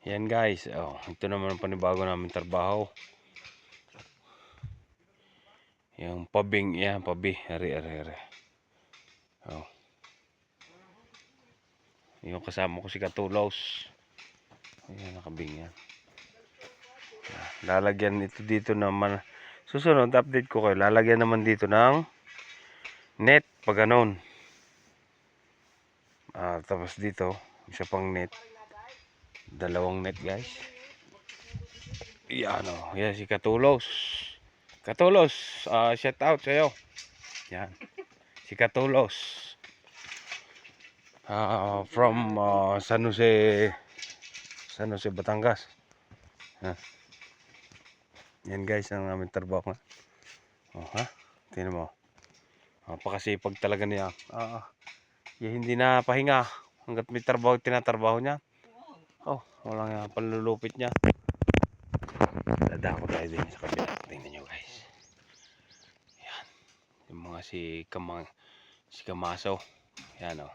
Yan guys, oh, ito naman ang panibago namin trabaho. Yung pabing, yan, pabi, ari. Oh. Yung kasama ko si Katulos. Ayan, nakabing yan. Lalagyan ito dito naman. Susunod, update ko kayo. Lalagyan naman dito ng net, pag ganon. Tapos dito, isa pang net. Dalawang net guys. Yan o, yan si Katulos. Katulos, shout out sa'yo. Yan, si Katulos. From San Jose, Batangas. Yan guys, ang aming trabaho nga. Oh, ha? Tingnan mo. Pakasipag talaga niya. Hindi na pahinga hanggat may trabaho, tinatrabaho niya. Oh, walang panlulupit niya. Dadako tayo din sa kabila. Tingnan nyo guys. Yan. Yung mga si Kamaso. Yan o.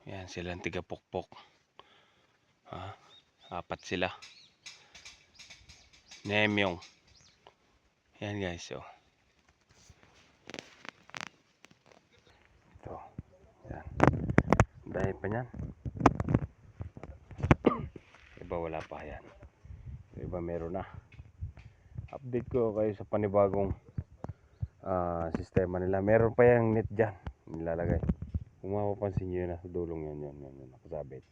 Yan silang tiga-pukpok. Apat sila. Nemyong. Yan guys oh. Ito. Yan. Dahil pa niyan. Iba wala pa yan. Iba meron na. Update ko kayo sa panibagong sistema nila. Meron pa yung net dyan. Nilalagay. Kung mapapansin nyo yun sa dulong yun. Nakasabit.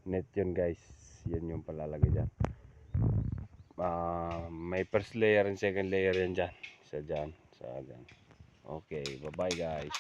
Net yun guys. Yan yung palalagay dyan. May first layer and second layer yan dyan. Isa dyan. Okay. Bye bye guys.